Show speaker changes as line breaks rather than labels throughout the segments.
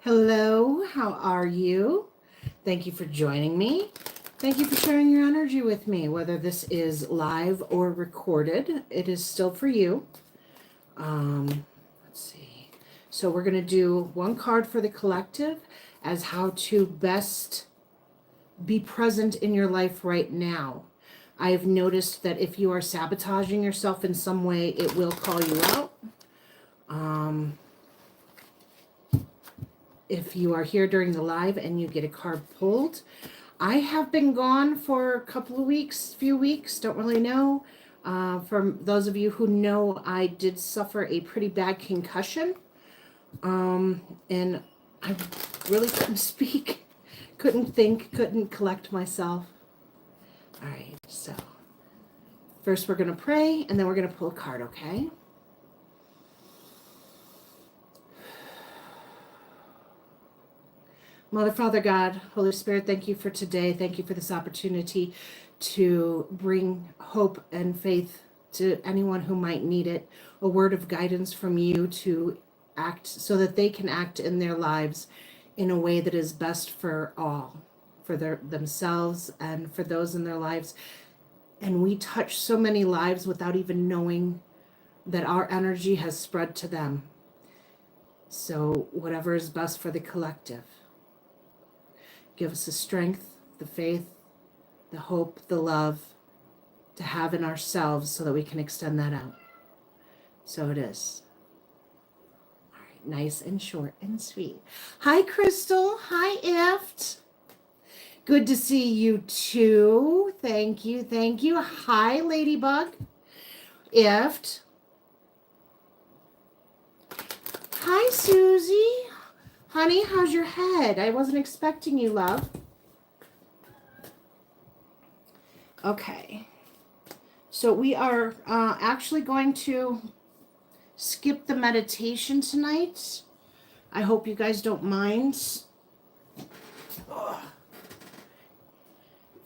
Hello, how are you? Thank you for joining me. Thank you for sharing your energy with me. Whether this is live or recorded, it is still for you. Let's see. So we're going to do one card for the collective as how to best be present in your life right now. I've noticed that if you are sabotaging yourself in some way, it will call you out. If you are here during the live and you get a card pulled, I have been gone for a couple of weeks, few weeks, don't really know. For those of you who know, I did suffer a pretty bad concussion. And I really couldn't speak, couldn't think, couldn't collect myself. All right, so first we're going to pray and then we're going to pull a card, okay? Mother, Father, God, Holy Spirit, thank you for today. Thank you for this opportunity to bring hope and faith to anyone who might need it. A word of guidance from you to act so that they can act in their lives in a way that is best for all, for themselves and for those in their lives. And we touch so many lives without even knowing that our energy has spread to them. So whatever is best for the collective. Give us the strength, the faith, the hope, the love to have in ourselves so that we can extend that out. So it is. All right, nice and short and sweet. Hi, Crystal. Hi, Ift. Good to see you too. Thank you. Thank you. Hi, Ladybug. Ift. Hi, Susie. Honey, how's your head? I wasn't expecting you, love. Okay. So we are actually going to skip the meditation tonight. I hope you guys don't mind. Ugh.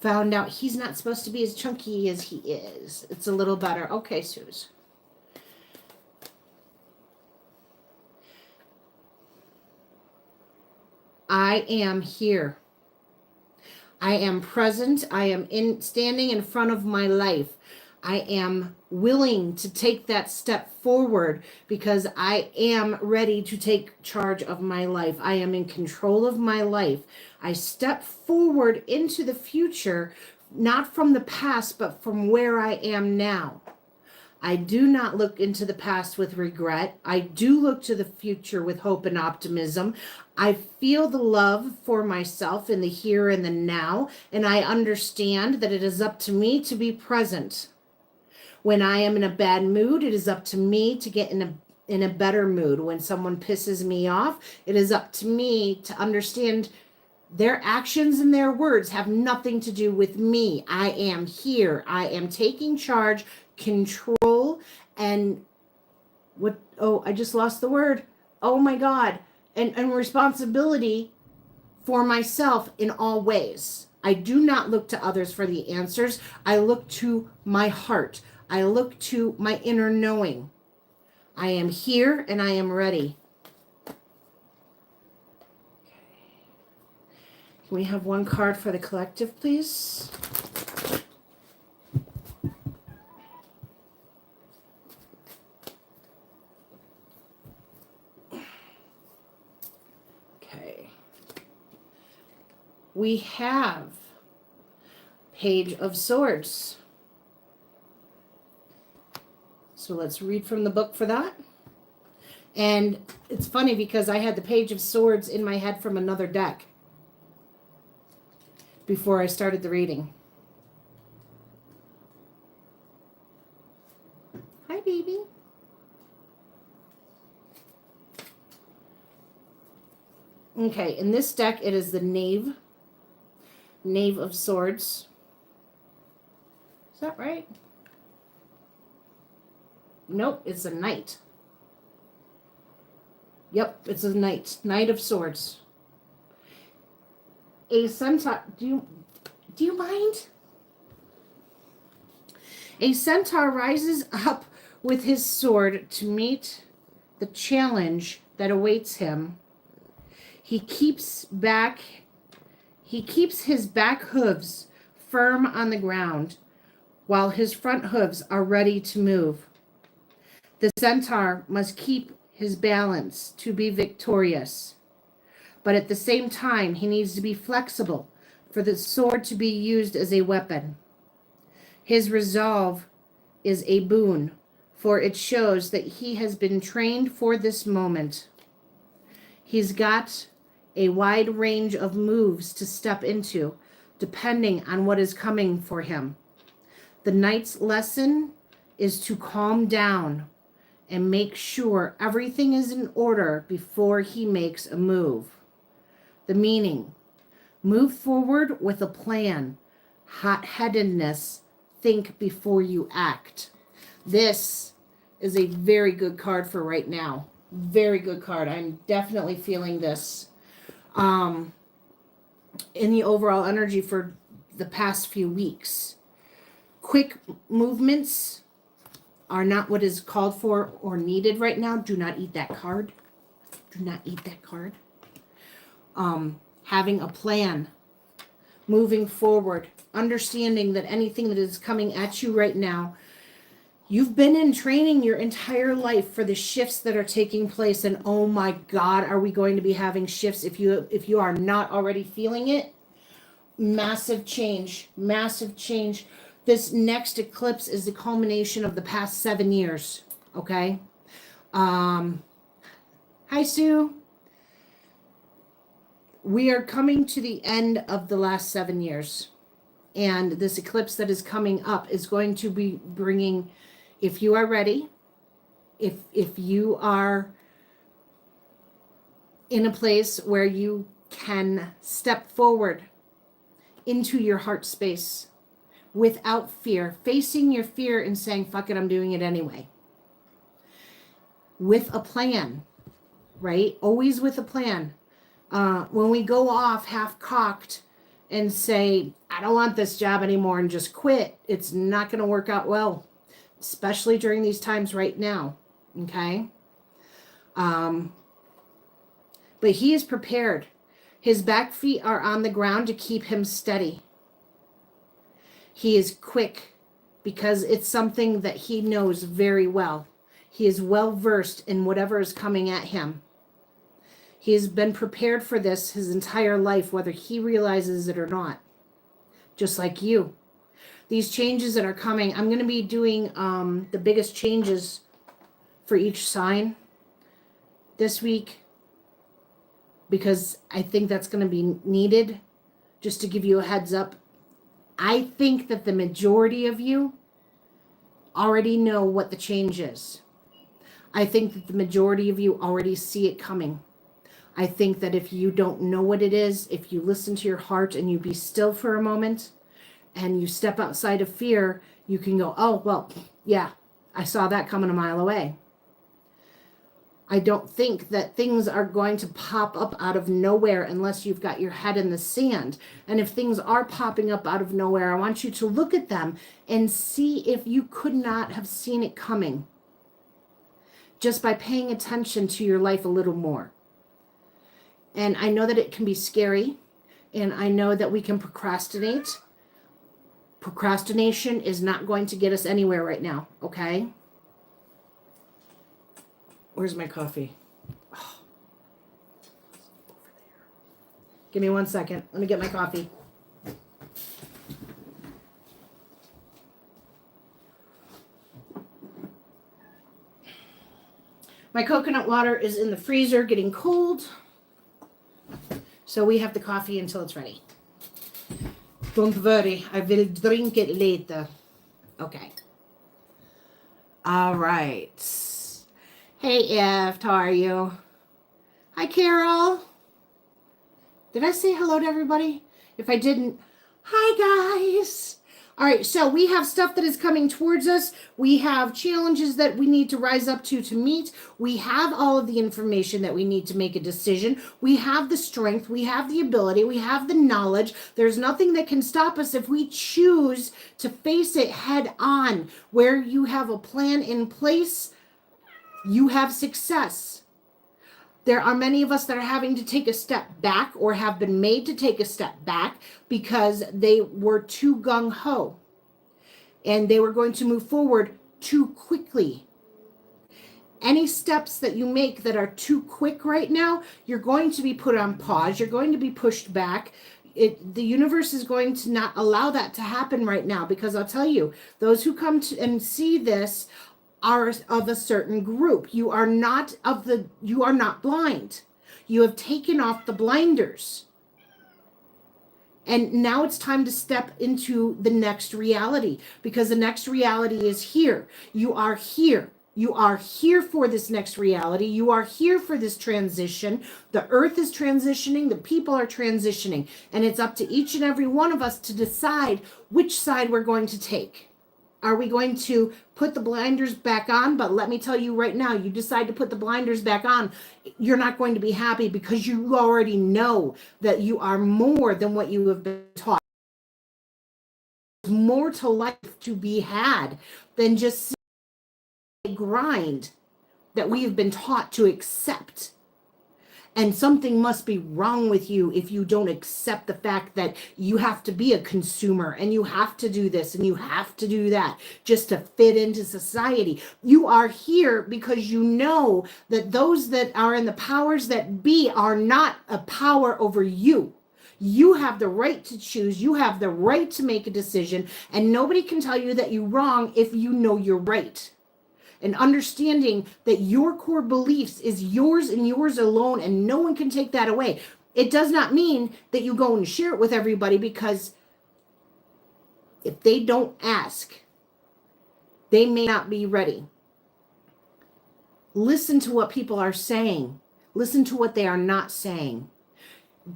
Found out he's not supposed to be as chunky as he is. It's a little better. Okay, Suze. I am here. I am present. I am standing in front of my life. I am willing to take that step forward because I am ready to take charge of my life. I am in control of my life. I step forward into the future, not from the past, but from where I am now. I do not look into the past with regret. I do look to the future with hope and optimism. I feel the love for myself in the here and the now, and I understand that it is up to me to be present. When I am in a bad mood, it is up to me to get in a better mood. When someone pisses me off, it is up to me to understand their actions and their words have nothing to do with me. I am here. I am taking charge, control, and what? Oh, I just lost the word. Oh my God. And responsibility for myself in all ways. I do not look to others for the answers. I look to my heart. I look to my inner knowing. I am here and I am ready. Can we have one card for the collective, please? Okay. We have Page of Swords. So let's read from the book for that. And it's funny because I had the Page of Swords in my head from another deck before I started the reading. Hi, baby. Okay, in this deck, it is the Knave of Swords. Is that right? Nope, it's a Knight. Yep, it's a Knight of Swords. A centaur. Do you mind? A centaur rises up with his sword to meet the challenge that awaits him. He keeps his back hooves firm on the ground while his front hooves are ready to move. The centaur must keep his balance to be victorious, but at the same time, he needs to be flexible for the sword to be used as a weapon. His resolve is a boon, for it shows that he has been trained for this moment. He's got a wide range of moves to step into, depending on what is coming for him. The knight's lesson is to calm down and make sure everything is in order before he makes a move. The meaning: move forward with a plan. Hot-headedness, think before you act. This is a very good card for right now. Very good card. I'm definitely feeling this in the overall energy for the past few weeks. Quick movements are not what is called for or needed right now. Do not eat that card. Do not eat that card. Having a plan, moving forward, understanding that anything that is coming at you right now, you've been in training your entire life for the shifts that are taking place. And oh my God, are we going to be having shifts? If you are not already feeling it, massive change, massive change. This next eclipse is the culmination of the past 7 years. Okay. Hi, Sue. We are coming to the end of the last 7 years. And this eclipse that is coming up is going to be bringing, if you are ready, if you are in a place where you can step forward into your heart space without fear, facing your fear and saying, fuck it, I'm doing it anyway. With a plan, right? Always with a plan. When we go off half-cocked and say, I don't want this job anymore and just quit, it's not going to work out well, especially during these times right now, okay? But he is prepared. His back feet are on the ground to keep him steady. He is quick because it's something that he knows very well. He is well versed in whatever is coming at him. He has been prepared for this his entire life, whether he realizes it or not. Just like you. These changes that are coming, I'm going to be doing the biggest changes for each sign this week, because I think that's going to be needed. Just to give you a heads up, I think that the majority of you already know what the change is. I think that the majority of you already see it coming. I think that if you don't know what it is, if you listen to your heart and you be still for a moment and you step outside of fear, you can go, oh, well, yeah, I saw that coming a mile away. I don't think that things are going to pop up out of nowhere unless you've got your head in the sand. And if things are popping up out of nowhere, I want you to look at them and see if you could not have seen it coming just by paying attention to your life a little more. And I know that it can be scary, and I know that we can procrastinate. Procrastination is not going to get us anywhere right now, okay? Where's my coffee? Oh. Over there. Give me 1 second. Let me get my coffee. My coconut water is in the freezer getting cold. So we have the coffee until it's ready. Don't worry, I will drink it later. Okay. All right. Hey, Eft, how are you? Hi, Carol. Did I say hello to everybody? If I didn't, hi, guys. All right, so we have stuff that is coming towards us. We have challenges that we need to rise up to meet. We have all of the information that we need to make a decision. We have the strength. We have the ability. We have the knowledge. There's nothing that can stop us if we choose to face it head on. Where you have a plan in place, you have success. There are many of us that are having to take a step back or have been made to take a step back because they were too gung-ho and they were going to move forward too quickly. Any steps that you make that are too quick right now, you're going to be put on pause. You're going to be pushed back. The universe is going to not allow that to happen right now, because I'll tell you, those who come to and see this are of a certain group. You are not blind. You have taken off the blinders. And now it's time to step into the next reality, because the next reality is here. You are here. You are here for this next reality. You are here for this transition. The earth is transitioning. The people are transitioning. And it's up to each and every one of us to decide which side we're going to take. Are we going to put the blinders back on? But let me tell you right now, you decide to put the blinders back on, you're not going to be happy, because you already know that you are more than what you have been taught. There's more to life to be had than just a grind that we have been taught to accept. And something must be wrong with you if you don't accept the fact that you have to be a consumer and you have to do this and you have to do that just to fit into society. You are here because you know that those that are in the powers that be are not a power over you. You have the right to choose. You have the right to make a decision, and nobody can tell you that you're wrong if you know you're right. And understanding that your core beliefs is yours and yours alone, and no one can take that away. It does not mean that you go and share it with everybody, because if they don't ask, they may not be ready. Listen to what people are saying. Listen to what they are not saying.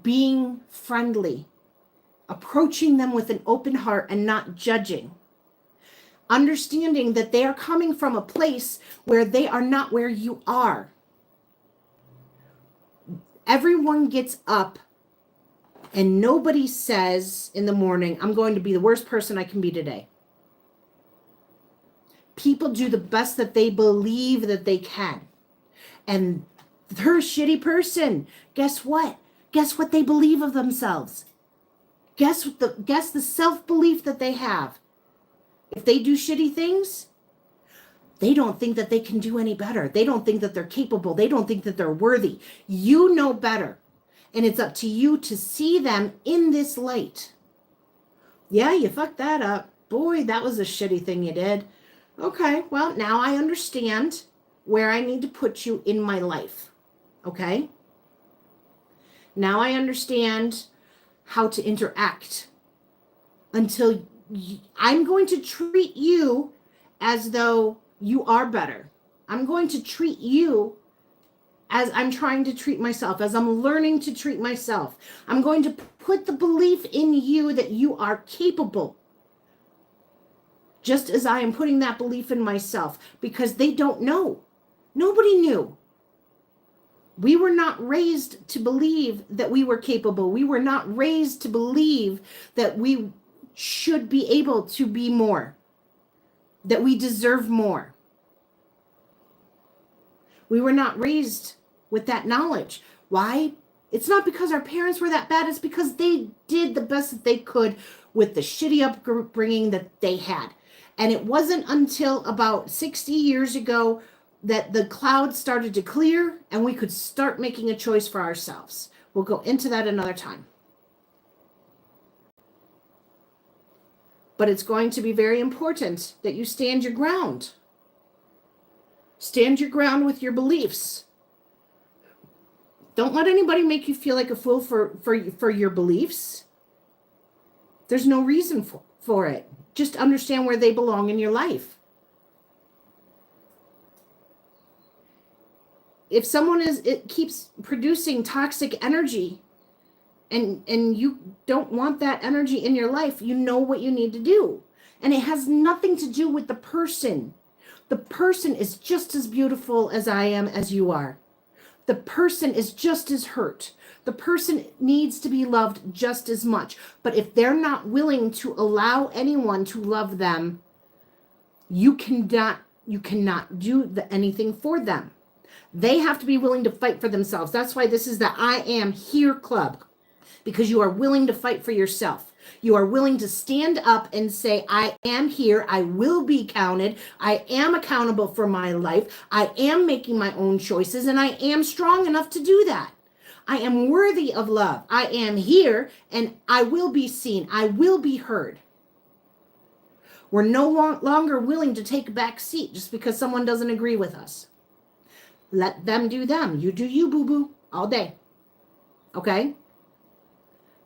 Being friendly, approaching them with an open heart and not judging. Understanding that they are coming from a place where they are not where you are. Everyone gets up and nobody says in the morning, I'm going to be the worst person I can be today. People do the best that they believe that they can. And they're a shitty person. Guess what? Guess what they believe of themselves? Guess the self-belief that they have. If they do shitty things, they don't think that they can do any better. They don't think that they're capable. They don't think that they're worthy. You know better. And it's up to you to see them in this light. Yeah, you fucked that up. Boy, that was a shitty thing you did. Okay, well, now I understand where I need to put you in my life. Okay? Now I understand how to interact until I'm going to treat you as though you are better. I'm going to treat you as I'm trying to treat myself, as I'm learning to treat myself. I'm going to put the belief in you that you are capable, just as I am putting that belief in myself, because they don't know. Nobody knew. We were not raised to believe that we were capable. We were not raised to believe that we should be able to be more, that we deserve more. We were not raised with that knowledge. Why? It's not because our parents were that bad. It's because they did the best that they could with the shitty upbringing that they had. And it wasn't until about 60 years ago that the clouds started to clear and we could start making a choice for ourselves. We'll go into that another time. But it's going to be very important that you stand your ground. Stand your ground with your beliefs. Don't let anybody make you feel like a fool for your beliefs. There's no reason for it. Just understand where they belong in your life. If someone keeps producing toxic energy, and you don't want that energy in your life, you know what you need to do. And it has nothing to do with the person. The person is just as beautiful as I am, as you are. The person is just as hurt. The person needs to be loved just as much. But if they're not willing to allow anyone to love them, you cannot do anything for them. They have to be willing to fight for themselves. That's why this is the I Am Here Club, because you are willing to fight for yourself. You are willing to stand up and say, I am here. I will be counted. I am accountable for my life. I am making my own choices, and I am strong enough to do that. I am worthy of love. I am here, and I will be seen. I will be heard. We're no longer willing to take a back seat just because someone doesn't agree with us. Let them do them. You do you, boo-boo, all day. Okay?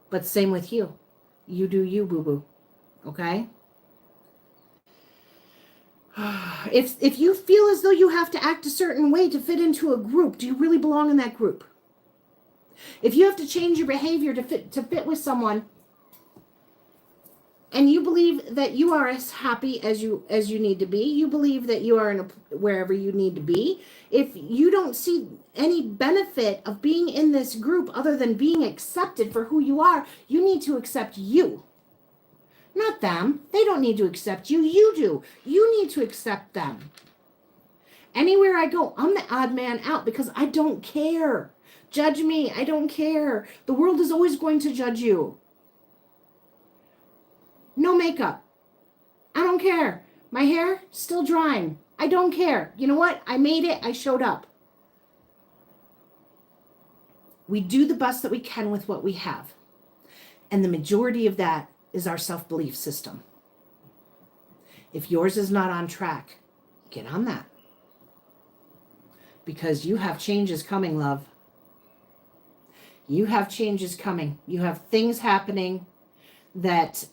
But same with you. You do you, boo-boo. Okay? If you feel as though you have to act a certain way to fit into a group, do you really belong in that group? If you have to change your behavior to fit with someone, and you believe that you are as happy as you need to be, you believe that you are wherever you need to be, if you don't see any benefit of being in this group other than being accepted for who you are, you need to accept you. Not them. They don't need to accept you. You do. You need to accept them. Anywhere I go, I'm the odd man out because I don't care. Judge me. I don't care. The world is always going to judge you. No makeup. I don't care. My hair still drying. I don't care. You know what? I made it. I showed up. We do the best that we can with what we have. And the majority of that is our self-belief system. If yours is not on track, get on that. Because you have changes coming, love. You have changes coming. You have things happening that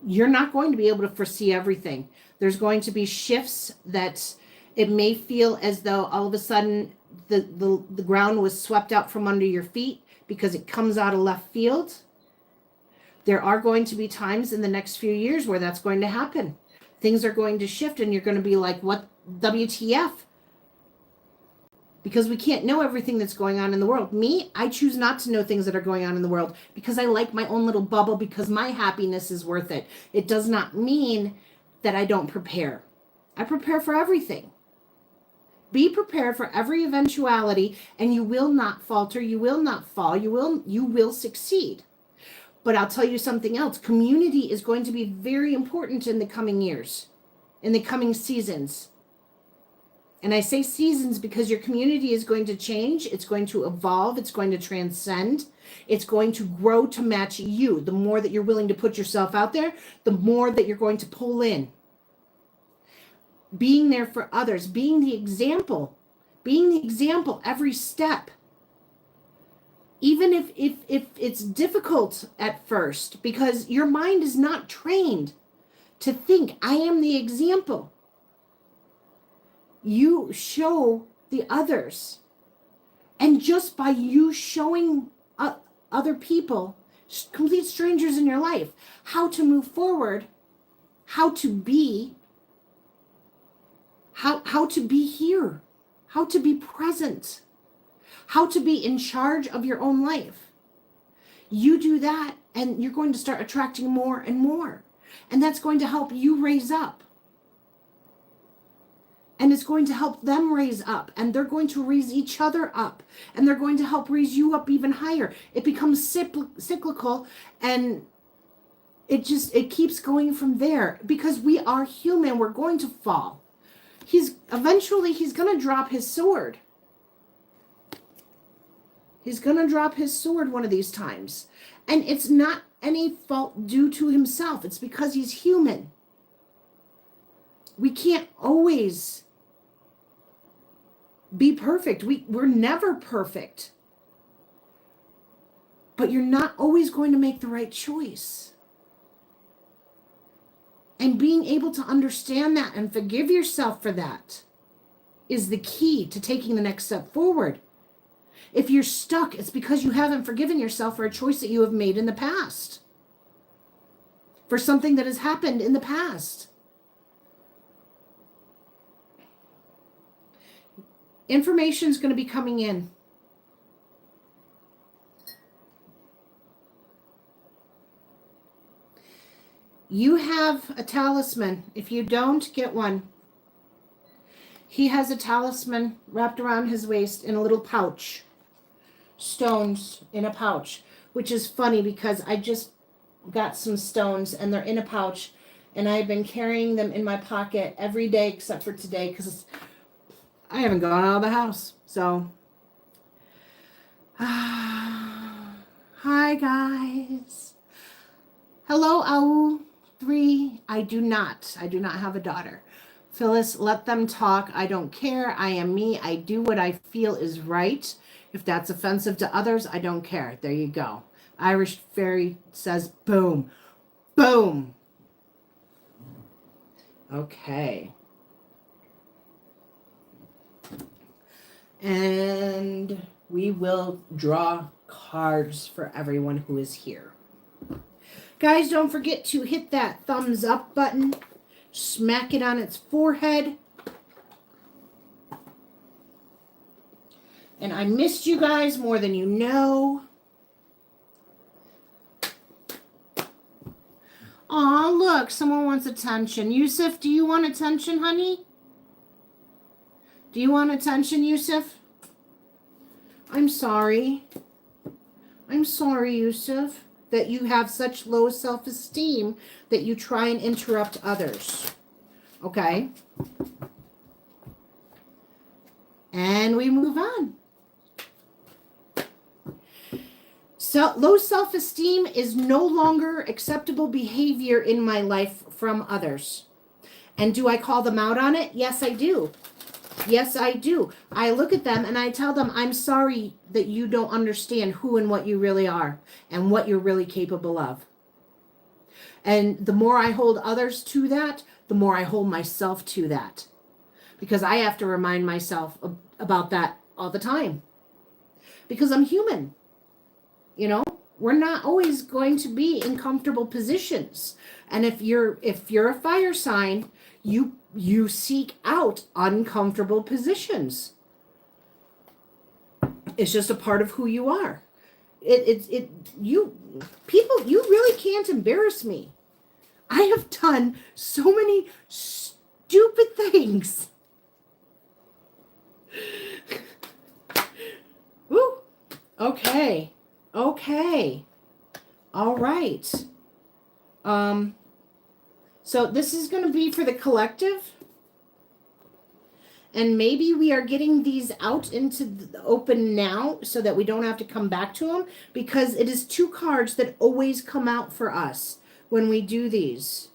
you're not going to be able to foresee everything. There's going to be shifts that it may feel as though all of a sudden the ground was swept out from under your feet because it comes out of left field. There are going to be times in the next few years where that's going to happen. Things are going to shift and you're going to be like, what, WTF? Because we can't know everything that's going on in the world. Me, I choose not to know things that are going on in the world because I like my own little bubble, because my happiness is worth it. It does not mean that I don't prepare. I prepare for everything. Be prepared for every eventuality, and you will not falter. You will not fall. You will succeed. But I'll tell you something else. Community is going to be very important in the coming years, in the coming seasons. And I say seasons because your community is going to change. It's going to evolve. It's going to transcend. It's going to grow to match you. The more that you're willing to put yourself out there, the more that you're going to pull in. Being there for others, being the example every step. Even if it's difficult at first, because your mind is not trained to think, I am the example. You show the others. And just by you showing other people, complete strangers in your life, how to move forward, how to be here, how to be present, how to be in charge of your own life. You do that and you're going to start attracting more and more. And that's going to help you raise up. And it's going to help them raise up, and they're going to raise each other up, and they're going to help raise you up even higher. It becomes cyclical, and it keeps going from there, because we are human. We're going to fall. Eventually he's going to drop his sword. He's going to drop his sword one of these times. And it's not any fault due to himself. It's because he's human. We can't always be perfect. We're never perfect. But you're not always going to make the right choice. And being able to understand that and forgive yourself for that is the key to taking the next step forward. If you're stuck, it's because you haven't forgiven yourself for a choice that you have made in the past. For something that has happened in the past. Information is going to be coming in. You have a talisman. If you don't, get one. He has a talisman wrapped around his waist in a little pouch. Stones in a pouch, which is funny because I just got some stones and they're in a pouch, and I've been carrying them in my pocket every day except for today because I haven't gone out of the house. So, hi guys. Hello, Au 3. I do not have a daughter. Phyllis, let them talk. I don't care. I am me. I do what I feel is right. If that's offensive to others, I don't care. There you go. Irish Fairy says, boom, boom. Okay. And we will draw cards for everyone who is here. Guys, don't forget to hit that thumbs up button. Smack it on its forehead. And I missed you guys more than you know. Aw, look, someone wants attention. Yusuf, do you want attention, honey? Do you want attention, Yusuf? I'm sorry. I'm sorry, Yusuf, that you have such low self-esteem that you try and interrupt others. Okay? And we move on. So, low self-esteem is no longer acceptable behavior in my life from others. And do I call them out on it? Yes, I do. Yes, I do. I look at them and I tell them, I'm sorry that you don't understand who and what you really are and what you're really capable of. And the more I hold others to that, the more I hold myself to that. Because I have to remind myself about that all the time. Because I'm human. You know, we're not always going to be in comfortable positions. And if you're a fire sign, you seek out uncomfortable positions. It's just a part of who you are. You really can't embarrass me. I have done so many stupid things. Woo. Okay. All right. So this is going to be for the collective. And maybe we are getting these out into the open now so that we don't have to come back to them, because it is 2 cards that always come out for us when we do these.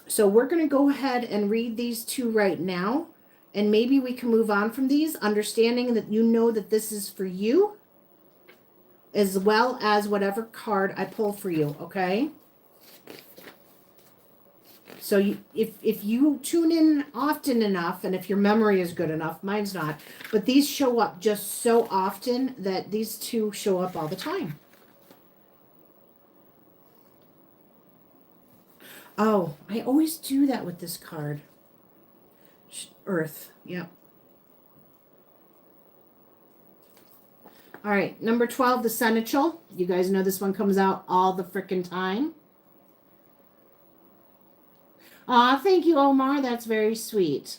So we're going to go ahead and read these 2 right now. And maybe we can move on from these, understanding that you know that this is for you, as well as whatever card I pull for you, okay? So if you tune in often enough, and if your memory is good enough, mine's not, but these show up just so often that these 2 show up all the time. Oh, I always do that with this card. Earth, yep. All right, number 12, the Seneschal. You guys know this one comes out all the frickin' time. Aw, thank you, Omar. That's very sweet.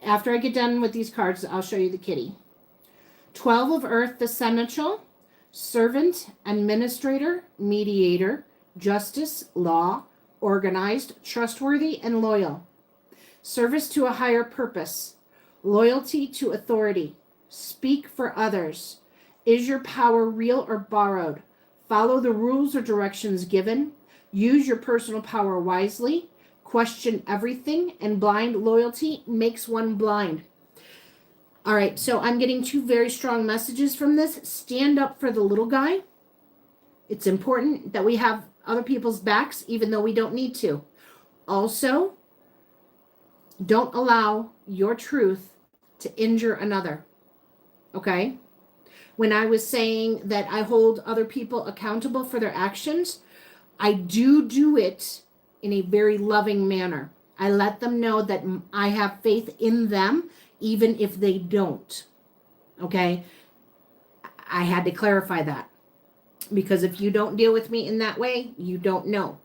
After I get done with these cards, I'll show you the kitty. 12 of Earth, the Seneschal. Servant, administrator, mediator, justice, law, organized, trustworthy, and loyal. Service to a higher purpose. Loyalty to authority. Speak for others. Is your power real or borrowed? Follow the rules or directions given. Use your personal power wisely. Question everything. And blind loyalty makes one blind. All right, so I'm getting 2 very strong messages from this. Stand up for the little guy. It's important that we have other people's backs, even though we don't need to. Also, don't allow your truth to injure another. Okay? When I was saying that I hold other people accountable for their actions, I do it in a very loving manner. I let them know that I have faith in them, even if they don't. Okay? I had to clarify that. Because if you don't deal with me in that way, you don't know.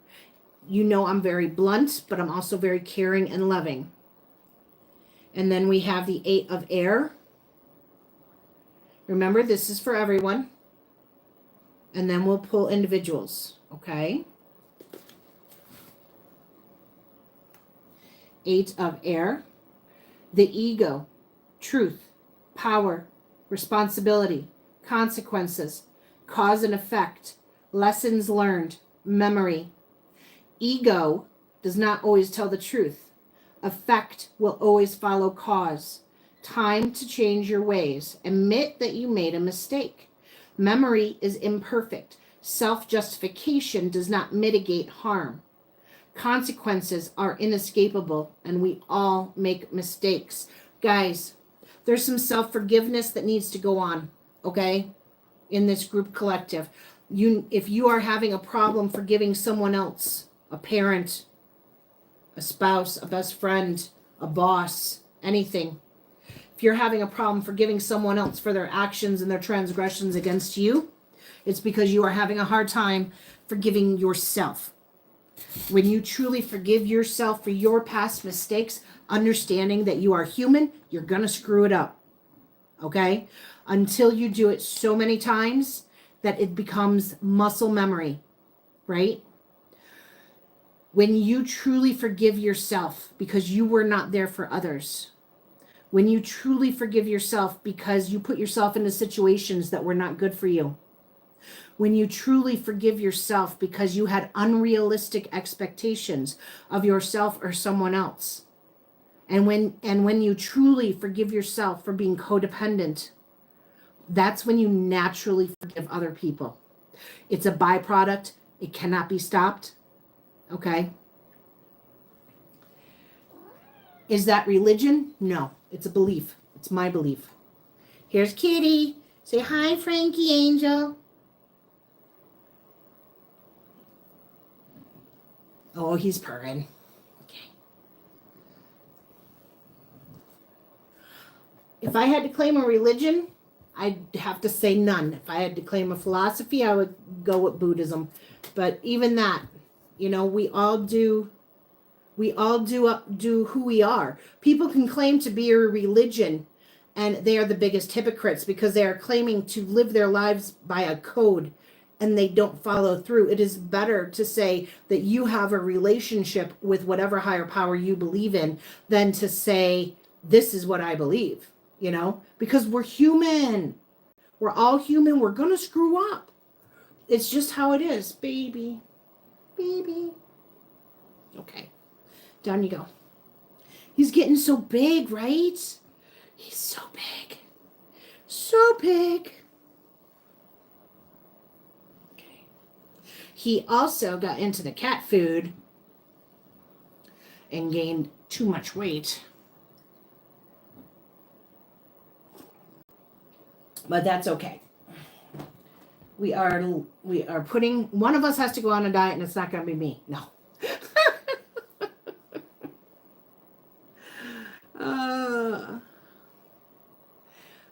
You know I'm very blunt, but I'm also very caring and loving. And then we have the 8 of air. Remember, this is for everyone. And then we'll pull individuals, okay? 8 of air. The ego, truth, power, responsibility, consequences, cause and effect, lessons learned, memory. Ego does not always tell the truth. Effect will always follow cause. Time to change your ways. Admit that you made a mistake. Memory is imperfect. Self-justification does not mitigate harm. Consequences are inescapable, and we all make mistakes. Guys, there's some self-forgiveness that needs to go on, okay, in this group collective. If you are having a problem forgiving someone else, a parent, a spouse, a best friend, a boss, anything, if you're having a problem forgiving someone else for their actions and their transgressions against you, it's because you are having a hard time forgiving yourself. When you truly forgive yourself for your past mistakes, understanding that you are human, you're going to screw it up. Okay? Until you do it so many times that it becomes muscle memory, right? When you truly forgive yourself because you were not there for others, when you truly forgive yourself because you put yourself into situations that were not good for you, when you truly forgive yourself because you had unrealistic expectations of yourself or someone else, and when you truly forgive yourself for being codependent, that's when you naturally forgive other people. It's a byproduct. It cannot be stopped. Okay? Is that religion? No, it's a belief. It's my belief. Here's Kitty. Say hi, Frankie Angel. Oh, he's purring. Okay. If I had to claim a religion, I'd have to say none. If I had to claim a philosophy, I would go with Buddhism. But even that, we all do who we are. People can claim to be a religion, and they are the biggest hypocrites because they are claiming to live their lives by a code and they don't follow through. It is better to say that you have a relationship with whatever higher power you believe in than to say, this is what I believe, because we're human. We're all human. We're going to screw up. It's just how it is, baby. Baby. Okay. Down you go. He's getting so big, right? He's so big. So big. Okay. He also got into the cat food and gained too much weight. But that's okay. We are putting, one of us has to go on a diet, and it's not going to be me. No.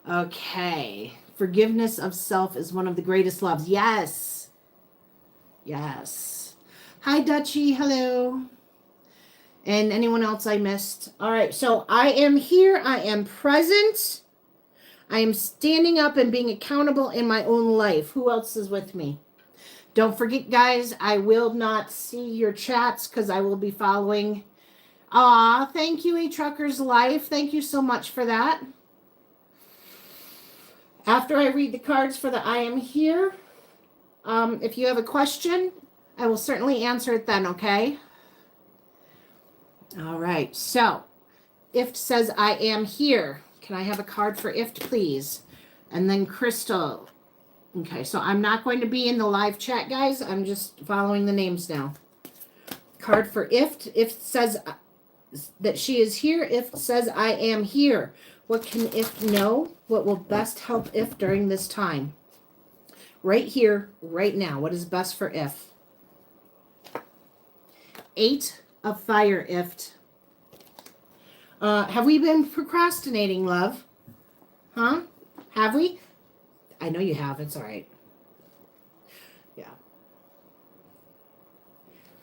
Okay. Forgiveness of self is one of the greatest loves. Yes. Yes. Hi, Dutchie. Hello. And anyone else I missed? All right. So I am here. I am present. I am standing up and being accountable in my own life. Who else is with me? Don't forget, guys, I will not see your chats because I will be following. Aw, thank you, A Trucker's Life. Thank you so much for that. After I read the cards for the I am here, if you have a question, I will certainly answer it then, okay? All right, so Ift says I am here. Can I have a card for Ift, please? And then Crystal. Okay, so I'm not going to be in the live chat, guys. I'm just following the names now. Card for Ift. Ift says that she is here. Ift says I am here. What can Ift know? What will best help Ift during this time? Right here, right now. What is best for Ift? 8 of fire, Ift. Have we been procrastinating, love? Huh? Have we? I know you have. It's all right. Yeah.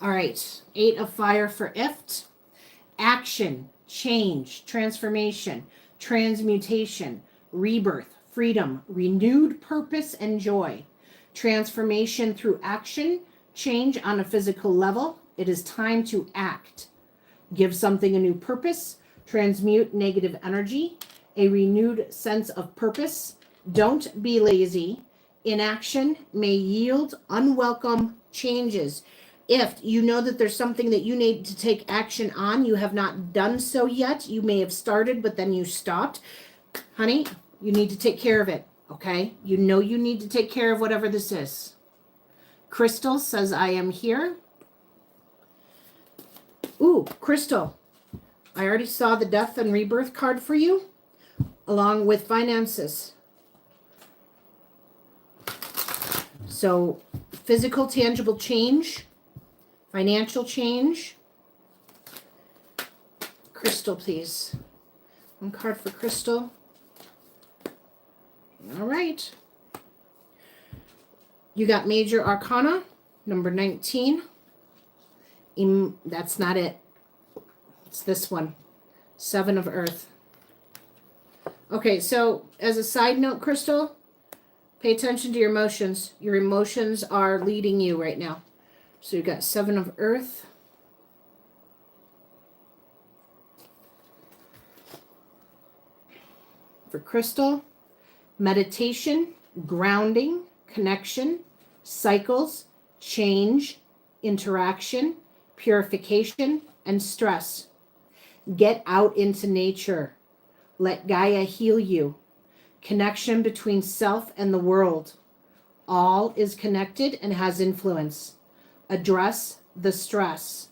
All right. 8 of fire for Ift. Action. change, transformation, transmutation, rebirth, freedom, renewed purpose and joy, transformation through action, change on a physical level. It is time to act. Give something a new purpose, transmute negative energy, a renewed sense of purpose. Don't be lazy. Inaction may yield unwelcome changes. If you know that there's something that you need to take action on, you have not done so yet. You may have started, but then you stopped. Honey, you need to take care of it, okay? You know you need to take care of whatever this is. Crystal says, I am here. Ooh, Crystal, I already saw the death and rebirth card for you, along with finances. So, physical, tangible change, financial change. Crystal, please. One card for Crystal. All right. You got Major Arcana, number 19. That's not it. It's this one. 7 of Earth. Okay, so as a side note, Crystal, pay attention to your emotions. Your emotions are leading you right now. So you've got 7 of Earth. For Crystal, meditation, grounding, connection, cycles, change, interaction, purification, and stress. Get out into nature. Let Gaia heal you. Connection between self and the world. All is connected and has influence. Address the stress.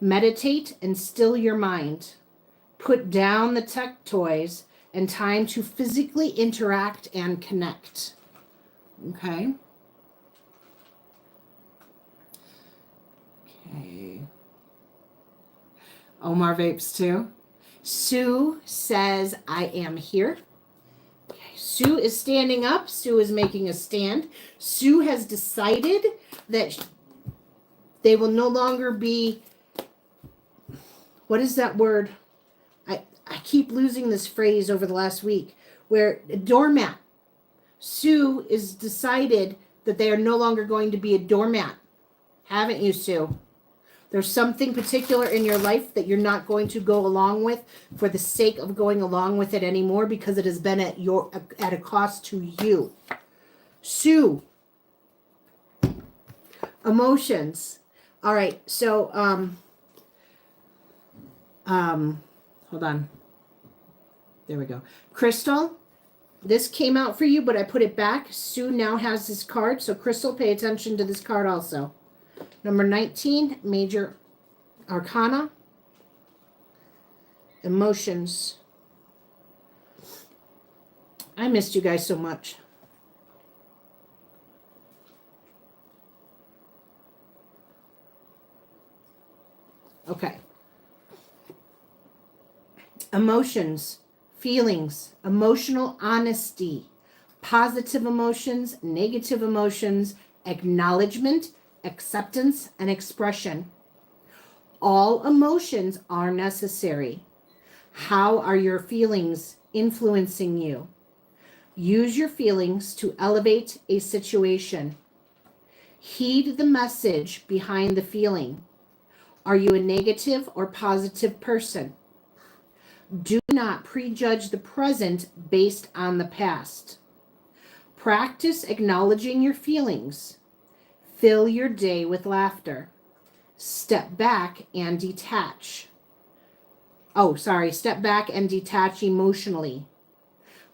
Meditate and still your mind. Put down the tech toys and time to physically interact and connect. Okay. Okay. Omar vapes too. Sue says, I am here. Okay. Sue is standing up. Sue is making a stand. Sue has decided that they will no longer be, what is that word? I keep losing this phrase over the last week, where a doormat. Sue is decided that they are no longer going to be a doormat. Haven't you, Sue? There's something particular in your life that you're not going to go along with for the sake of going along with it anymore, because it has been at a cost to you. Sue. Emotions. All right, so hold on. There we go. Crystal, this came out for you, but I put it back. Sue now has this card, so Crystal, pay attention to this card also. Number 19, Major Arcana. Emotions. I missed you guys so much. Okay. Emotions, feelings, emotional honesty, positive emotions, negative emotions, acknowledgement, acceptance, and expression. All emotions are necessary. How are your feelings influencing you? Use your feelings to elevate a situation. Heed the message behind the feeling. Are you a negative or positive person? Do not prejudge the present based on the past. Practice acknowledging your feelings. Fill your day with laughter. Step back and detach. Step back and detach emotionally.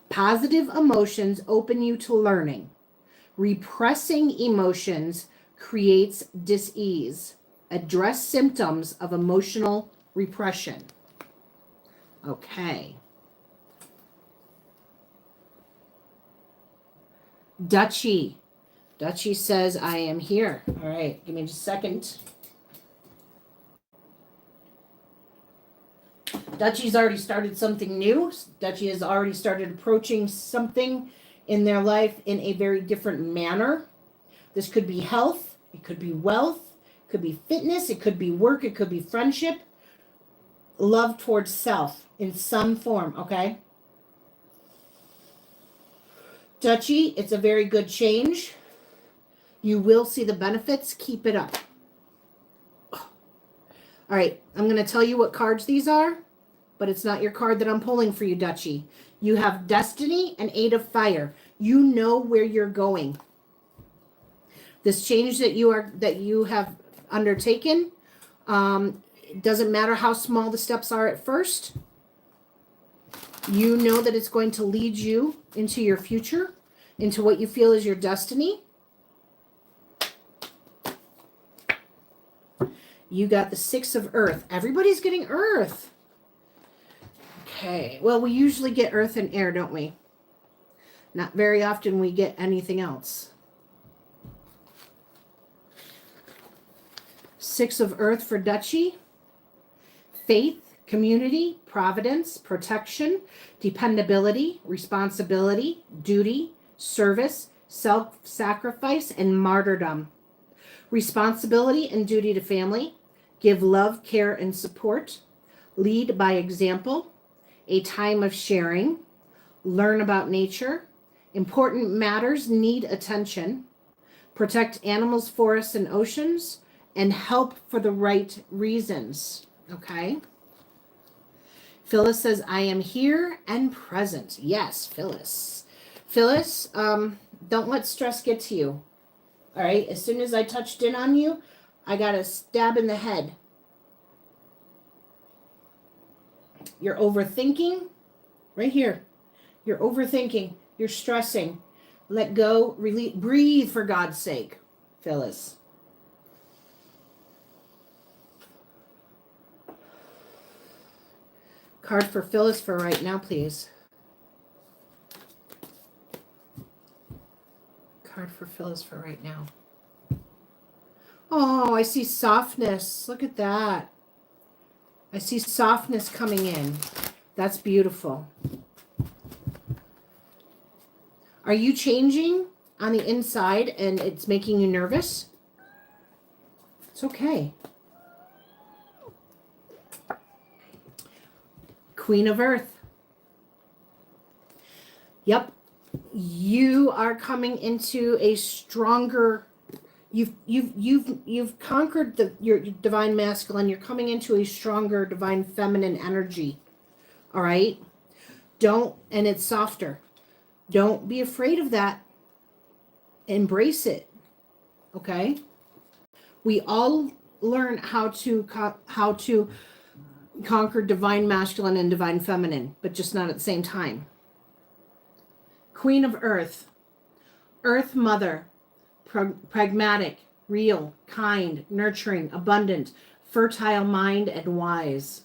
Positive emotions open you to learning. Repressing emotions creates dis-ease. Address symptoms of emotional repression. Okay. Dutchie. Dutchie says, I am here. All right, give me just a second. Dutchie's already started something new. Dutchie has already started approaching something in their life in a very different manner. This could be health. It could be wealth. It could be fitness. It could be work. It could be friendship. love towards self in some form, okay? Duchy, it's a very good change. You will see the benefits. Keep it up. All right, I'm going to tell you what cards these are, but it's not your card that I'm pulling for you, Duchy. You have Destiny and Eight of Fire. You know where you're going. This change that you have undertaken, it doesn't matter how small the steps are at first. You know that it's going to lead you into your future, into what you feel is your destiny. You got the Six of Earth. Everybody's getting Earth. Okay. Well, we usually get Earth and Air, don't we? Not very often we get anything else. Six of Earth for Duchy. Faith, community, providence, protection, dependability, responsibility, duty, service, self-sacrifice, and martyrdom. Responsibility and duty to family. Give love, care, and support. Lead by example. A time of sharing. Learn about nature. Important matters need attention. Protect animals, forests, and oceans. And help for the right reasons. Okay? Phyllis says, I am here and present. Yes, Phyllis. Phyllis, don't let stress get to you. All right? As soon as I touched in on you, I got a stab in the head. You're overthinking. Right here. You're overthinking. You're stressing. Let go. Release. Breathe, for God's sake, Phyllis. Card for Phyllis for right now, please. Card for Phyllis for right now. Oh, I see softness. Look at that. I see softness coming in. That's beautiful. Are you changing on the inside and it's making you nervous? It's okay. Queen of Earth. Yep. You are coming into a stronger, you've conquered your divine masculine. You're coming into a stronger divine feminine energy. All right? And it's softer. Don't be afraid of that. Embrace it. Okay? We all learn how to conquer divine masculine and divine feminine, but just not at the same time. Queen of Earth. Earth Mother. Pragmatic, real, kind, nurturing, abundant, fertile mind, and wise.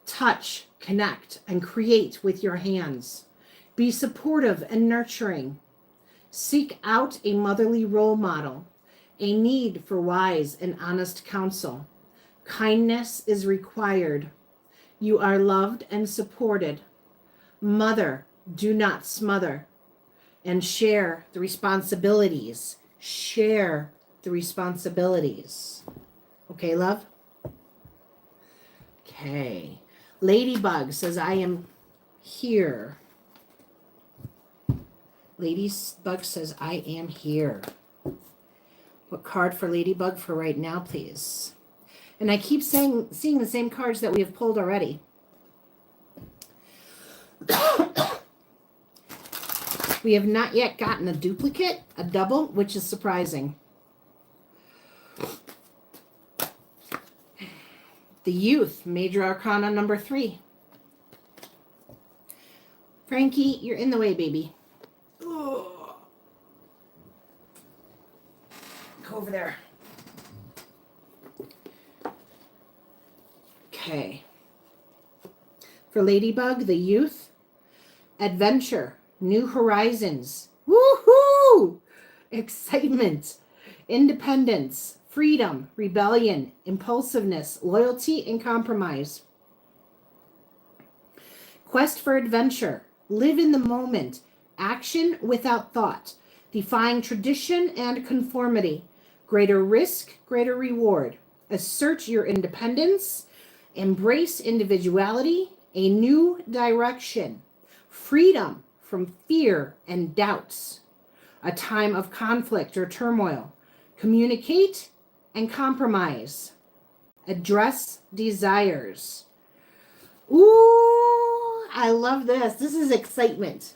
Touch, connect, and create with your hands. Be supportive and nurturing. Seek out a motherly role model. A need for wise and honest counsel. Kindness is required. You are loved and supported. Mother, do not smother. And share the responsibilities. Share the responsibilities. Okay, love? Okay. Ladybug says, I am here. Ladybug says, I am here. What card for Ladybug for right now, please? And I keep seeing the same cards that we have pulled already. We have not yet gotten a duplicate, a double, which is surprising. The Youth, Major Arcana number 3. Frankie, you're in the way, baby. Oh. Go over there. Okay. For Ladybug, the Youth, Adventure, New Horizons, woohoo! Excitement, independence, freedom, rebellion, impulsiveness, loyalty, and compromise. Quest for adventure, live in the moment, action without thought, defying tradition and conformity, greater risk, greater reward. Assert your independence Embrace individuality, a new direction, freedom from fear and doubts, a time of conflict or turmoil. Communicate and compromise. Address desires. Ooh, I love this. This is excitement.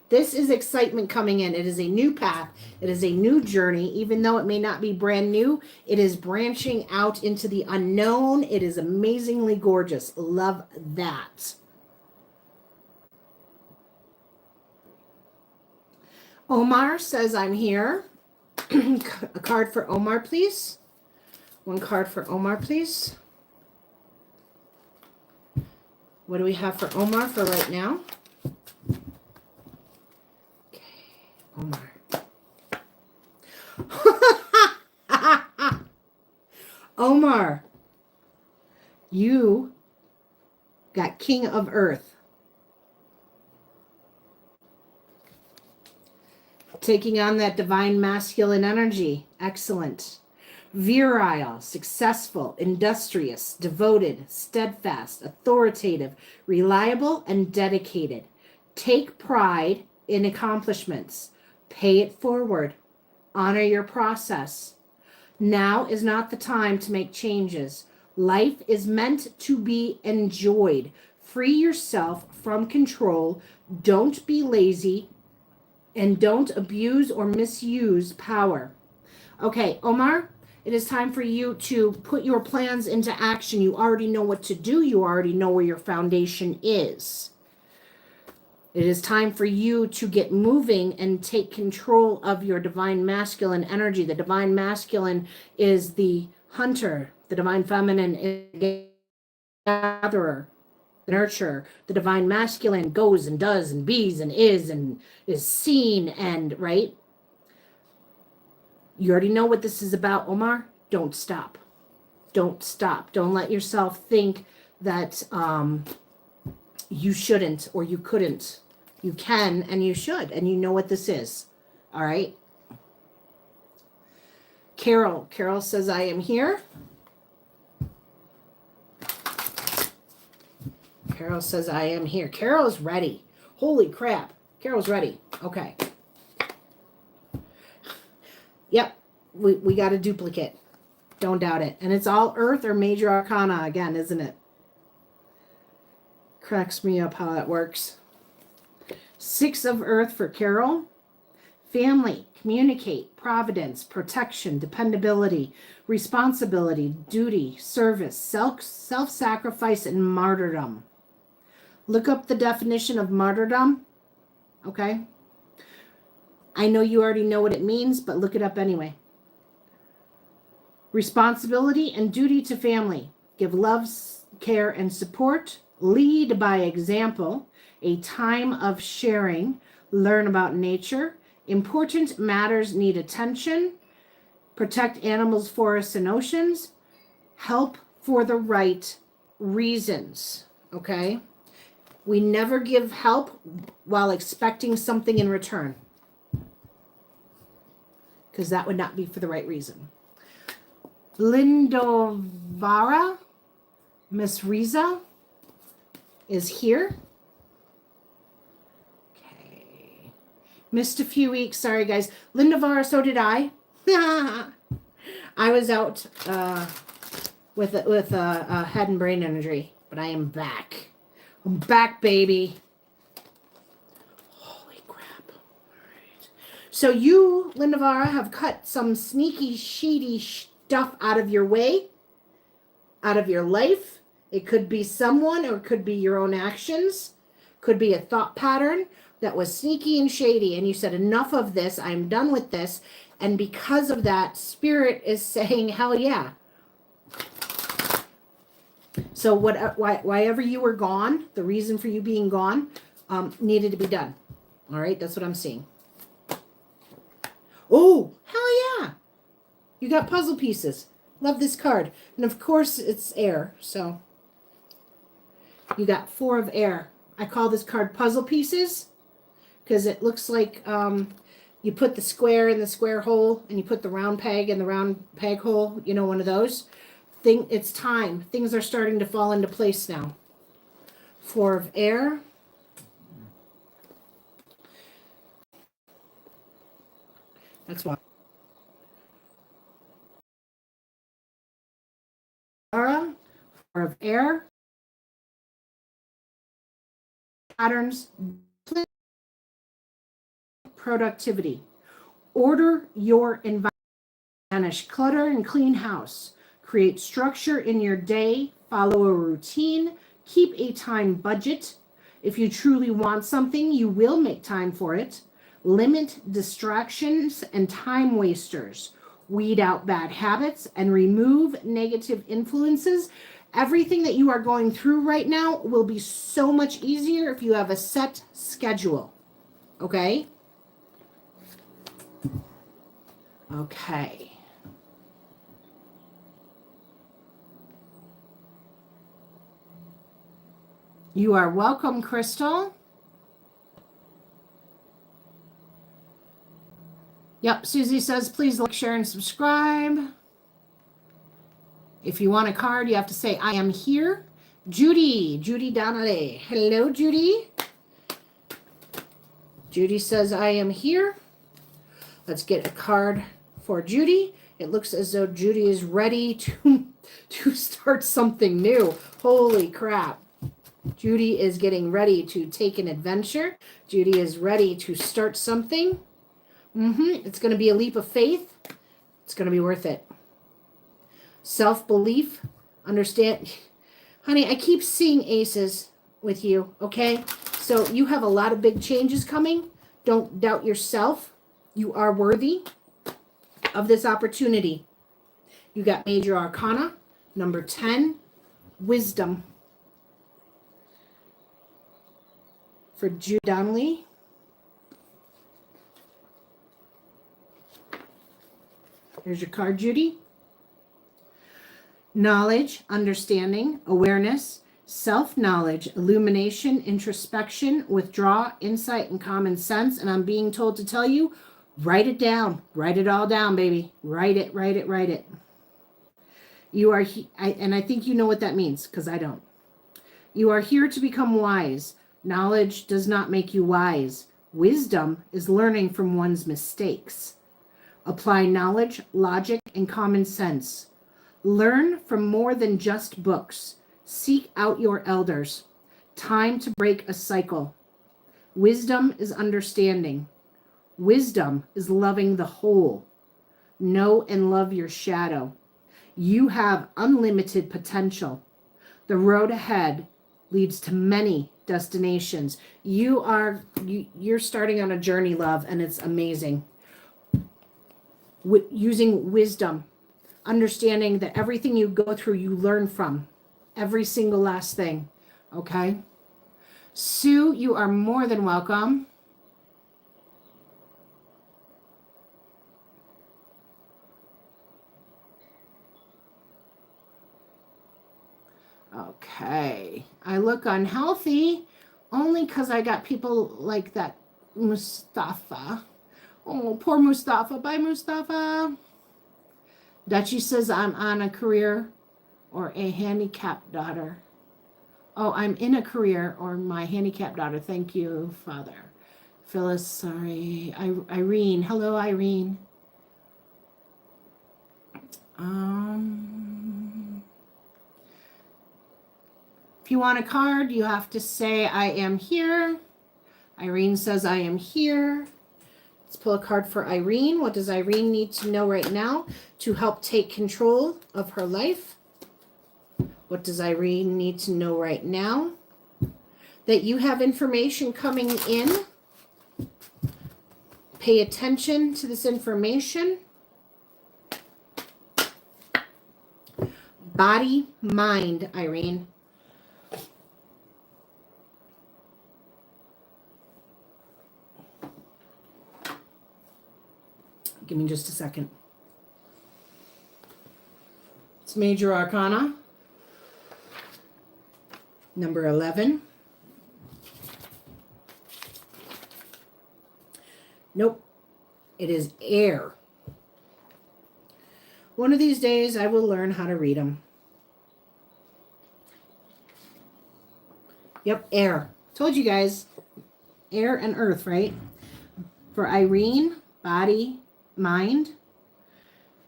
This is excitement coming in. It is a new path. It is a new journey. Even though it may not be brand new, it is branching out into the unknown. It is amazingly gorgeous. Love that. Omar says, I'm here. A card for Omar, please. One card for Omar, please. What do we have for Omar for right now? Omar. Omar, you got King of Earth. Taking on that divine masculine energy. Excellent. Virile, successful, industrious, devoted, steadfast, authoritative, reliable, and dedicated. Take pride in accomplishments. Pay it forward. Honor your process. Now is not the time to make changes. Life is meant to be enjoyed. Free yourself from control. Don't be lazy, and don't abuse or misuse power. Okay, Omar, it is time for you to put your plans into action. You already know what to do. You already know where your foundation is. It is time for you to get moving and take control of your divine masculine energy. The divine masculine is the hunter. The divine feminine is the gatherer, the nurturer. The divine masculine goes and does and bees and is seen and, right? You already know what this is about, Omar. Don't stop. Don't stop. Don't let yourself think that you shouldn't or you couldn't. You can and you should, and you know what this is. All right. Carol says, I am here. Carol says, I am here. Carol's ready. Holy crap. Carol's ready. Okay. Yep. We got a duplicate. Don't doubt it. And it's all Earth or Major Arcana again, isn't it? Cracks me up how that works. 6 of Earth for Carol. Family, communicate, providence, protection, dependability, responsibility, duty, service, self-sacrifice, and martyrdom. Look up the definition of martyrdom. Okay? I know you already know what it means, but look it up anyway. Responsibility and duty to family. Give love, care, and support. Lead by example. A time of sharing. Learn about nature. Important matters need attention. Protect animals, forests, and oceans. Help for the right reasons. Okay? We never give help while expecting something in return, because that would not be for the right reason. Lindovara, Miss Riza is here. Okay. Missed a few weeks. Sorry, guys. Lindovara, so did I. I was out with a head and brain injury, but I am back. I'm back, baby. Holy crap. All right. So you, Lindovara, have cut some sneaky, shady stuff out of your way, out of your life. It could be someone, or it could be your own actions. Could be a thought pattern that was sneaky and shady, and you said, enough of this. I'm done with this. And because of that, Spirit is saying, hell yeah. So why you were gone, the reason for you being gone, needed to be done. All right, that's what I'm seeing. Oh, hell yeah. You got puzzle pieces. Love this card. And of course, it's air. So you got 4 of air. I call this card puzzle pieces because it looks like you put the square in the square hole and you put the round peg in the round peg hole. You know, one of those. It's time. Things are starting to fall into place now. 4 of air. That's why. 4 of air. Patterns. Productivity. Order your environment. Banish clutter and clean house. Create structure in your day. Follow a routine. Keep a time budget. If you truly want something, you will make time for it. Limit distractions and time wasters. Weed out bad habits and remove negative influences. Everything that you are going through right now will be so much easier if you have a set schedule. Okay? Okay. You are welcome, Crystal. Yep, Susie says, please like, share, and subscribe. If you want a card, you have to say, I am here. Judy Donnelly. Hello, Judy. Judy says, I am here. Let's get a card for Judy. It looks as though Judy is ready to start something new. Holy crap. Judy is getting ready to take an adventure. Judy is ready to start something. It's going to be a leap of faith. It's going to be worth it. Self-belief. Understand. Honey, I keep seeing aces with you, okay? So you have a lot of big changes coming. Don't doubt yourself. You are worthy of this opportunity. You got Major Arcana, number 10, Wisdom. For Judy Donnelly. Here's your card, Judy. Knowledge, understanding, awareness, self-knowledge, illumination, introspection, withdraw, insight, and common sense. And I'm being told to tell you, write it down. Write it all down, baby. Write it, write it, write it. You are, and I think you know what that means, because I don't. You are here to become wise. Knowledge does not make you wise. Wisdom is learning from one's mistakes. Apply knowledge, logic, and common sense. Learn from more than just books. Seek out your elders. Time to break a cycle. Wisdom is understanding. Wisdom is loving the whole. Know and love your shadow. You have unlimited potential. The road ahead leads to many destinations. You're starting on a journey, love, and it's amazing. Using wisdom, understanding that everything you go through, you learn from. Every single last thing. Okay? Sue, you are more than welcome. Okay. I look unhealthy only because I got people like that Mustafa. Oh, poor Mustafa. Bye, Mustafa. Dutchie says I'm on a career or a handicapped daughter. Oh, I'm in a career or my handicapped daughter. Thank you, Father. Phyllis, sorry. Irene. Hello, Irene. If you want a card, you have to say, I am here. Irene says, I am here. Let's pull a card for Irene. What does Irene need to know right now to help take control of her life? What does Irene need to know right now? That you have information coming in. Pay attention to this information. Body, mind, Irene. Give me just a second. It's Major Arcana, number 11. Nope, it is air. One of these days I will learn how to read them. Yep, air. Told you guys. Air and earth, right? For Irene, body, mind.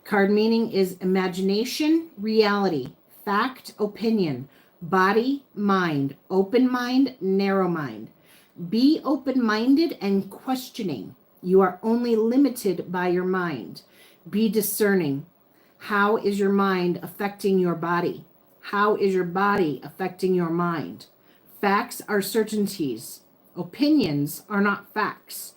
Card meaning is imagination, reality, fact, opinion, body, mind, open mind, narrow mind. Be open-minded and questioning. You are only limited by your mind. Be discerning. How is your mind affecting your body? How is your body affecting your mind? Facts are certainties. Opinions are not facts.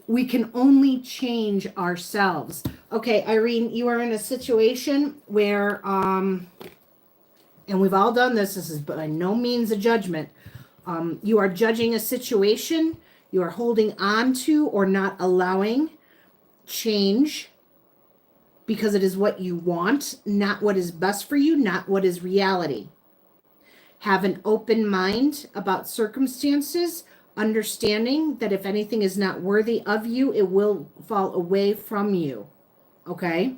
We can only change ourselves. Okay, Irene, you are in a situation where, and we've all done this, this is by no means a judgment. You are judging a situation, you are holding on to or not allowing change because it is what you want, not what is best for you, not what is reality. Have an open mind about circumstances, understanding that if anything is not worthy of you, it will fall away from you. Okay?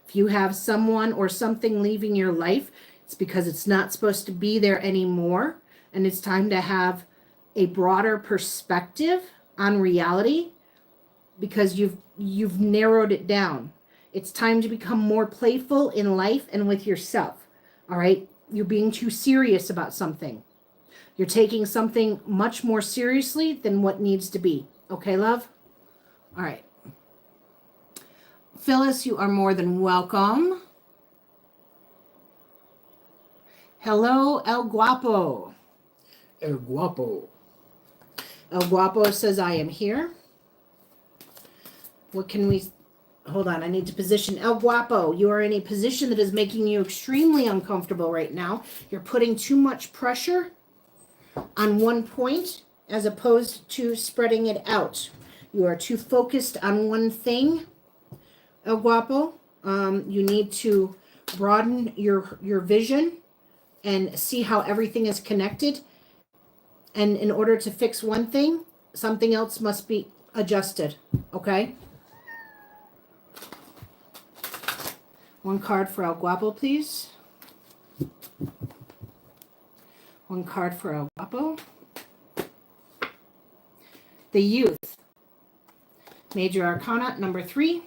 If you have someone or something leaving your life, it's because it's not supposed to be there anymore. And it's time to have a broader perspective on reality because you've narrowed it down. It's time to become more playful in life and with yourself. All right? You're being too serious about something. You're taking something much more seriously than what needs to be. Okay, love? All right. Phyllis, you are more than welcome. Hello, El Guapo. El Guapo. El Guapo says, I am here. What can we... Hold on, I need to position. El Guapo, you are in a position that is making you extremely uncomfortable right now. You're putting too much pressure on one point as opposed to spreading it out. You are too focused on one thing, El Guapo. You need to broaden your vision and see how everything is connected. And in order to fix one thing, something else must be adjusted. Okay? One card for El Guapo, please. One card for El Guapo. The Youth. Major Arcana, number 3.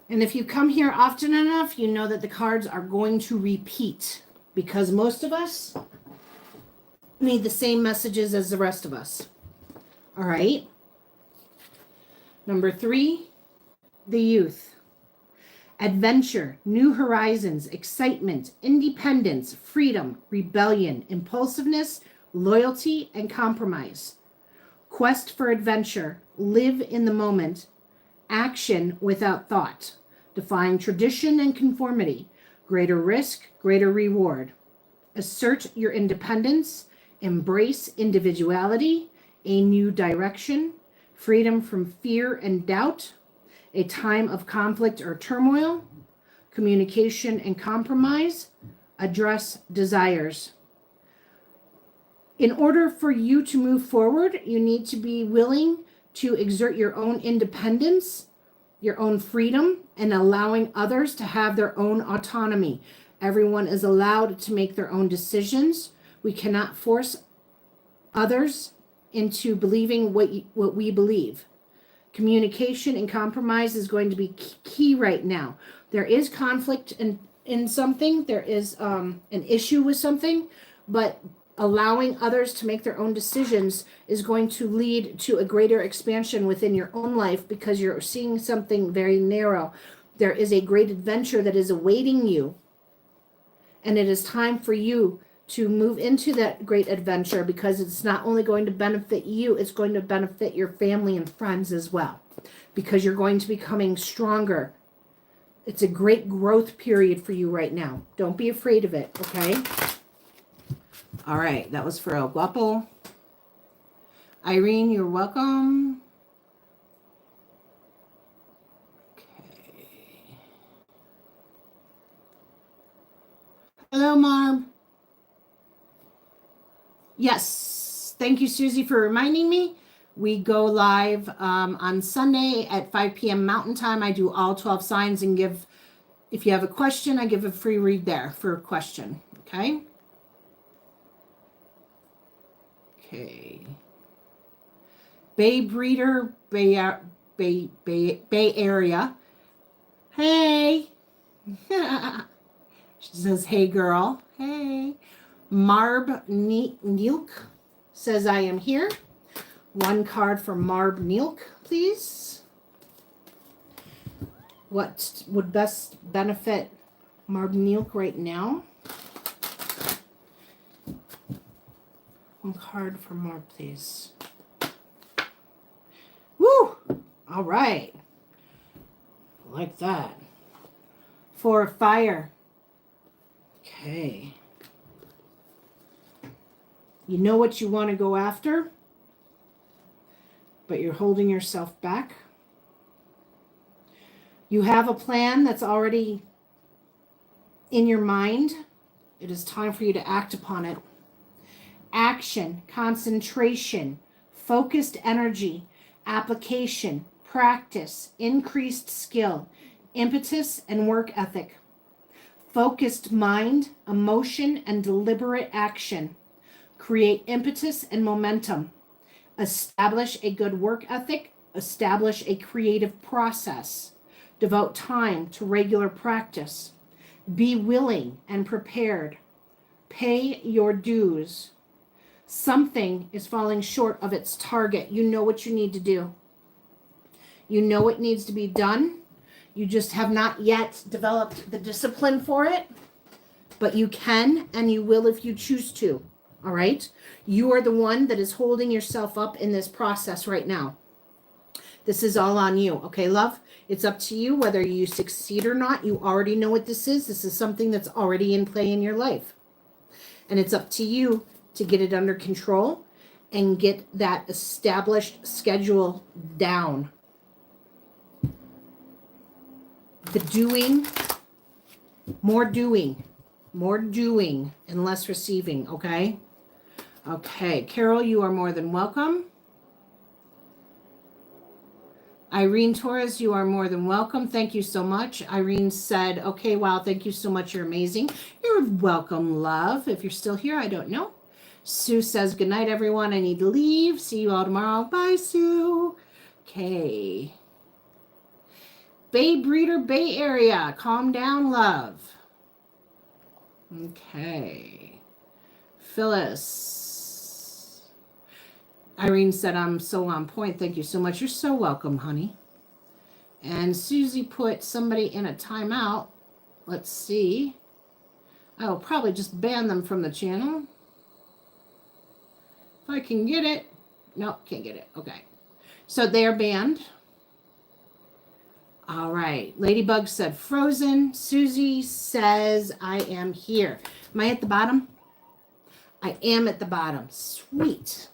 And if you come here often enough, you know that the cards are going to repeat because most of us need the same messages as the rest of us. All right? Number 3, the Youth. Adventure, new horizons, excitement, independence, freedom, rebellion, impulsiveness, loyalty, and compromise. Quest for adventure, live in the moment, action without thought, defying tradition and conformity, greater risk, greater reward. Assert your independence, embrace individuality, a new direction, freedom from fear and doubt, a time of conflict or turmoil, communication and compromise, address desires. In order for you to move forward, you need to be willing to exert your own independence, your own freedom, and allowing others to have their own autonomy. Everyone is allowed to make their own decisions. We cannot force others into believing what we believe. Communication and compromise is going to be key right now. There is conflict in something. There is an issue with something, but allowing others to make their own decisions is going to lead to a greater expansion within your own life because you're seeing something very narrow. There is a great adventure that is awaiting you, and it is time for you to move into that great adventure because it's not only going to benefit you, it's going to benefit your family and friends as well because you're going to be becoming stronger. It's a great growth period for you right now. Don't be afraid of it, okay? All right, that was for El Guapo. Irene, you're welcome. Okay. Hello, Marb. Yes, thank you, Susie, for reminding me. We go live on Sunday at 5 p.m. Mountain Time. I do all 12 signs and if you have a question, I give a free read there for a question, okay? Okay. Bay Breeder, Bay Area. Hey. She says, hey, girl. Hey. Marb Neilk says, I am here. One card for Marb Neilk, please. What would best benefit Marb Neilk right now? One card for Marb, please. Woo! All right. Like that. For fire. Okay. You know what you want to go after, but you're holding yourself back. You have a plan that's already in your mind. It is time for you to act upon it. Action, concentration, focused energy, application, practice, increased skill, impetus, and work ethic. Focused mind, emotion, and deliberate action. Create impetus and momentum. Establish a good work ethic. Establish a creative process. Devote time to regular practice. Be willing and prepared. Pay your dues. Something is falling short of its target. You know what you need to do. You know it needs to be done. You just have not yet developed the discipline for it, but you can and you will if you choose to. All right? You are the one that is holding yourself up in this process right now. This is all on you. Okay, love? It's up to you whether you succeed or not. You already know what this is. This is something that's already in play in your life. And it's up to you to get it under control and get that established schedule down. The doing, more doing and less receiving, okay? Okay, Carol, you are more than welcome. Irene Torres, you are more than welcome. Thank you so much. Irene said, okay, wow, thank you so much. You're amazing. You're welcome, love. If you're still here, I don't know. Sue says, good night, everyone. I need to leave. See you all tomorrow. Bye, Sue. Okay. Bay Breeder, Bay Area. Calm down, love. Okay. Phyllis. Irene said, I'm so on point. Thank you so much. You're so welcome, honey. And Susie put somebody in a timeout. Let's see. I will probably just ban them from the channel. If I can get it. No, can't get it. Okay. So they're banned. All right. Ladybug said frozen. Susie says, I am here. Am I at the bottom? I am at the bottom. Sweet.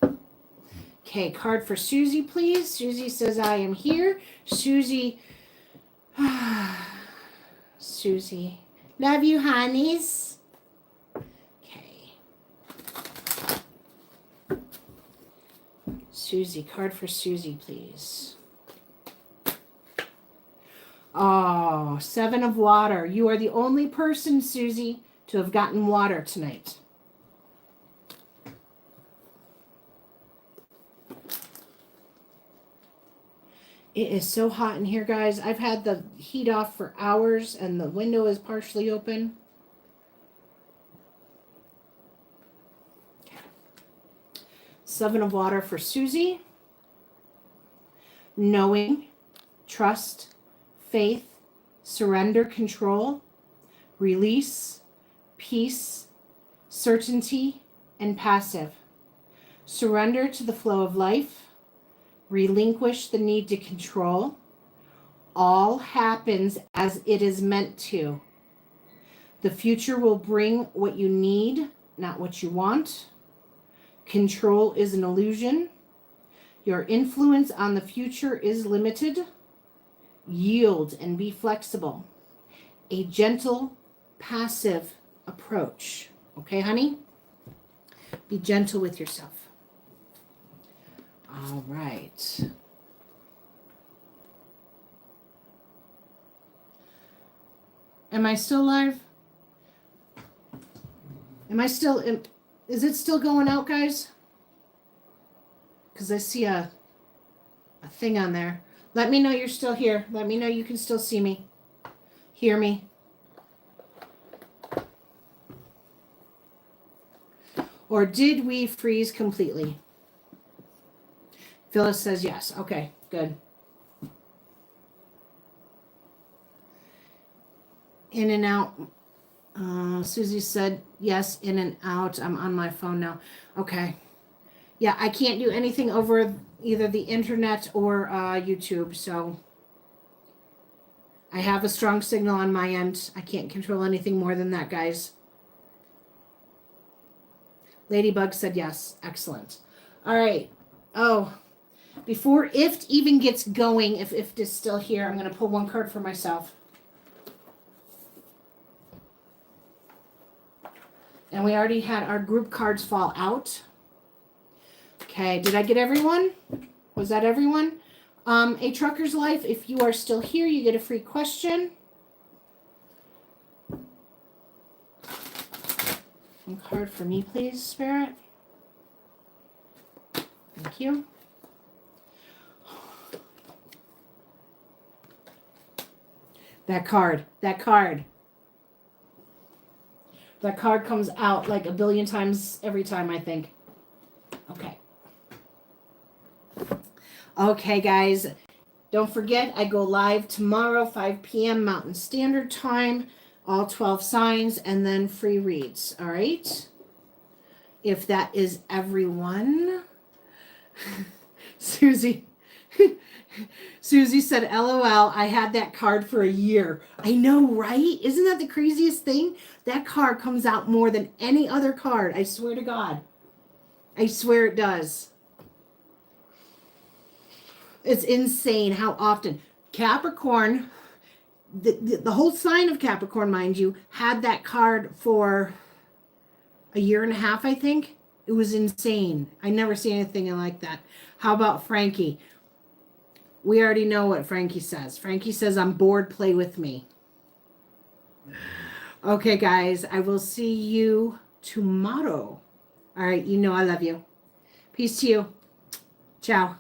Okay, card for Susie, please. Susie says, I am here. Susie. Susie. Love you, honeys. Okay. Susie, card for Susie, please. Oh, 7 of water. You are the only person, Susie, to have gotten water tonight. It is so hot in here, guys. I've had the heat off for hours and the window is partially open. Okay. 7 of water for Susie. Knowing, trust, faith, surrender, control, release, peace, certainty, and passive. Surrender to the flow of life. Relinquish the need to control. All happens as it is meant to. The future will bring what you need, not what you want. Control is an illusion. Your influence on the future is limited. Yield and be flexible. A gentle, passive approach. Okay, honey? Be gentle with yourself. All right. Am I still live? Am I still, is it still going out, guys? because I see a thing on there. Let me know you're still here. Let me know you can still see me, hear me. Or did we freeze completely? Phyllis says yes. Okay, good. In and out. Susie said yes, in and out. I'm on my phone now. Okay. Yeah, I can't do anything over either the internet or YouTube, so I have a strong signal on my end. I can't control anything more than that, guys. Ladybug said yes. Excellent. All right. Oh, before IFT even gets going, if IFT is still here, I'm going to pull one card for myself. And we already had our group cards fall out. Okay, did I get everyone? Was that everyone? A Trucker's Life, if you are still here, you get a free question. One card for me, please, Spirit. Thank you. That card. That card comes out like a billion times every time, I think. Okay. Okay, guys. Don't forget, I go live tomorrow, 5 p.m. Mountain Standard Time, all 12 signs, and then free reads. All right? If that is everyone. Susie. Susie said, LOL, I had that card for a year. I know, right? Isn't that the craziest thing? That card comes out more than any other card. I swear to God. I swear it does. It's insane how often. Capricorn, the whole sign of Capricorn, mind you, had that card for a year and a half, I think. It was insane. I never seen anything like that. How about Frankie? We already know what Frankie says. Frankie says, I'm bored, play with me. Okay, guys, I will see you tomorrow. All right, you know I love you. Peace to you. Ciao.